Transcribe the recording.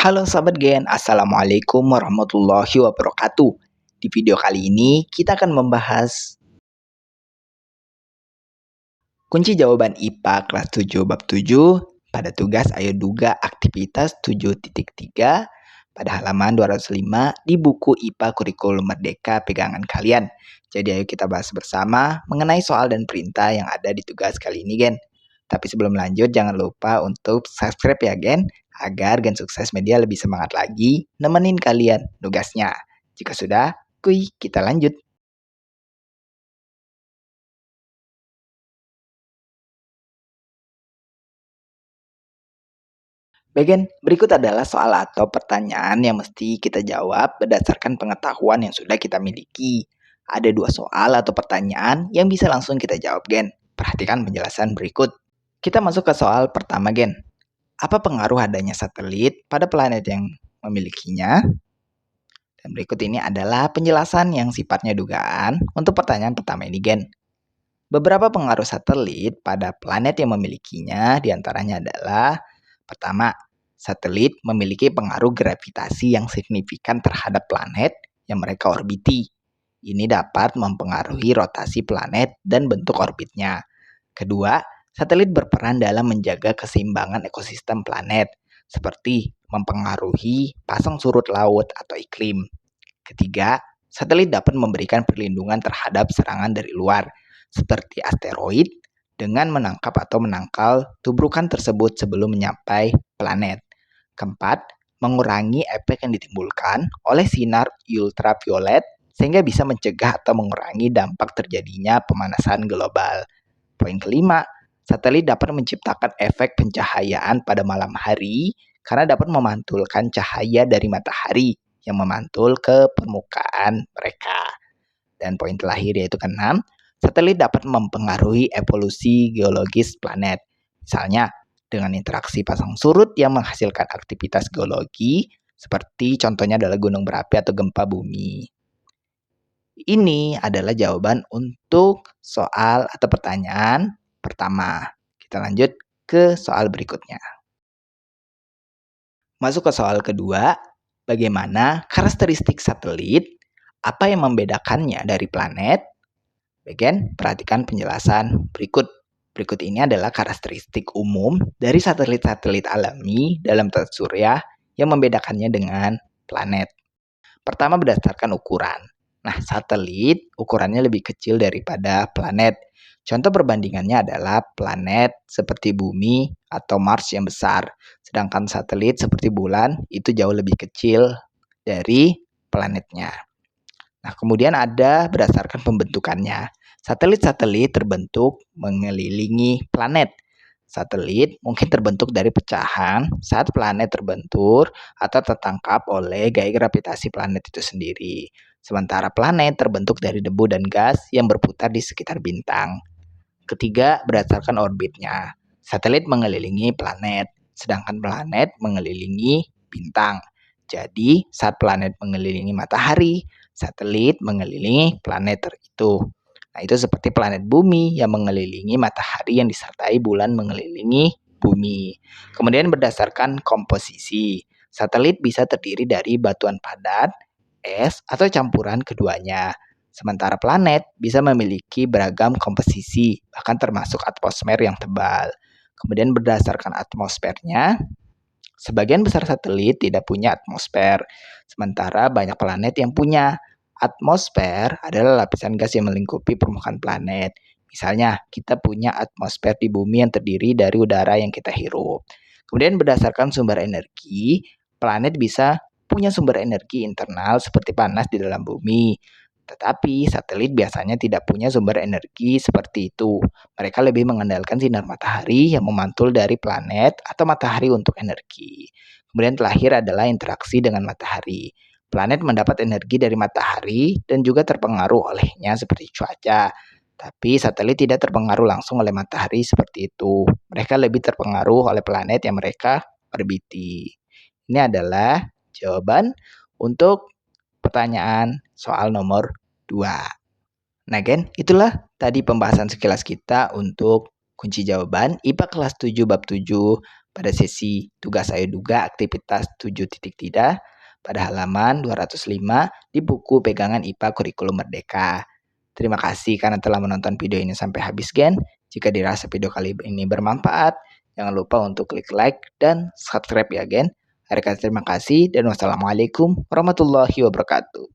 Halo sahabat Gen, Assalamualaikum warahmatullahi wabarakatuh. Di video kali ini kita akan membahas kunci jawaban IPA kelas 7 bab 7 pada tugas Ayo Duga Aktivitas 7.3 pada halaman 205 di buku IPA Kurikulum Merdeka pegangan kalian. Jadi ayo kita bahas bersama mengenai soal dan perintah yang ada di tugas kali ini Gen. Tapi sebelum lanjut jangan lupa untuk subscribe ya Gen, agar Gen Sukses Media lebih semangat lagi nemenin kalian tugasnya. Jika sudah, kita lanjut. Bagian berikut adalah soal atau pertanyaan yang mesti kita jawab berdasarkan pengetahuan yang sudah kita miliki. Ada 2 soal atau pertanyaan yang bisa langsung kita jawab, Gen. Perhatikan penjelasan berikut. Kita masuk ke soal pertama, Gen. Apa pengaruh adanya satelit pada planet yang memilikinya? Dan berikut ini adalah penjelasan yang sifatnya dugaan untuk pertanyaan pertama ini, Gen. Beberapa pengaruh satelit pada planet yang memilikinya diantaranya adalah pertama, satelit memiliki pengaruh gravitasi yang signifikan terhadap planet yang mereka orbiti. Ini dapat mempengaruhi rotasi planet dan bentuk orbitnya. Kedua, satelit berperan dalam menjaga keseimbangan ekosistem planet, seperti mempengaruhi pasang surut laut atau iklim. Ketiga, satelit dapat memberikan perlindungan terhadap serangan dari luar, seperti asteroid, dengan menangkap atau menangkal tubrukan tersebut sebelum menyampai planet. Keempat, mengurangi efek yang ditimbulkan oleh sinar ultraviolet sehingga bisa mencegah atau mengurangi dampak terjadinya pemanasan global. Poin kelima, satelit dapat menciptakan efek pencahayaan pada malam hari karena dapat memantulkan cahaya dari matahari yang memantul ke permukaan mereka. Dan poin terakhir yaitu keenam, satelit dapat mempengaruhi evolusi geologis planet. Misalnya, dengan interaksi pasang surut yang menghasilkan aktivitas geologi, seperti contohnya adalah gunung berapi atau gempa bumi. Ini adalah jawaban untuk soal atau pertanyaan pertama. Kita lanjut ke soal berikutnya. Masuk ke soal kedua, bagaimana karakteristik satelit? Apa yang membedakannya dari planet? Bagian, perhatikan penjelasan berikut. Berikut ini adalah karakteristik umum dari satelit-satelit alami dalam tata surya yang membedakannya dengan planet. Pertama, berdasarkan ukuran. Nah, satelit ukurannya lebih kecil daripada planet. Contoh perbandingannya adalah planet seperti bumi atau Mars yang besar, sedangkan satelit seperti bulan itu jauh lebih kecil dari planetnya. Nah, kemudian ada berdasarkan pembentukannya. Satelit-satelit terbentuk mengelilingi planet. Satelit mungkin terbentuk dari pecahan saat planet terbentur atau tertangkap oleh gaya gravitasi planet itu sendiri. Sementara planet terbentuk dari debu dan gas yang berputar di sekitar bintang. Ketiga, berdasarkan orbitnya. Satelit mengelilingi planet, sedangkan planet mengelilingi bintang. Jadi, saat planet mengelilingi matahari, satelit mengelilingi planet itu. Nah, itu seperti planet bumi yang mengelilingi matahari yang disertai bulan mengelilingi bumi. Kemudian berdasarkan komposisi, satelit bisa terdiri dari batuan padat, es, atau campuran keduanya. Sementara planet bisa memiliki beragam komposisi, bahkan termasuk atmosfer yang tebal. Kemudian berdasarkan atmosfernya, sebagian besar satelit tidak punya atmosfer, sementara banyak planet yang punya. Atmosfer adalah lapisan gas yang melingkupi permukaan planet. Misalnya, kita punya atmosfer di bumi yang terdiri dari udara yang kita hirup. Kemudian berdasarkan sumber energi, planet bisa punya sumber energi internal seperti panas di dalam bumi. Tetapi satelit biasanya tidak punya sumber energi seperti itu. Mereka lebih mengandalkan sinar matahari yang memantul dari planet atau matahari untuk energi. Kemudian terakhir adalah interaksi dengan matahari. Planet mendapat energi dari matahari dan juga terpengaruh olehnya seperti cuaca. Tapi satelit tidak terpengaruh langsung oleh matahari seperti itu. Mereka lebih terpengaruh oleh planet yang mereka orbiti. Ini adalah jawaban untuk pertanyaan soal nomor 2. Nah, Gen, itulah tadi pembahasan sekilas kita untuk kunci jawaban IPA kelas 7 bab 7 pada sesi tugas ayo duga aktivitas 7.3 pada halaman 205 di buku pegangan IPA Kurikulum Merdeka. Terima kasih karena telah menonton video ini sampai habis, Gen. Jika dirasa video kali ini bermanfaat, jangan lupa untuk klik like dan subscribe ya, Gen. Terima kasih dan wassalamualaikum warahmatullahi wabarakatuh.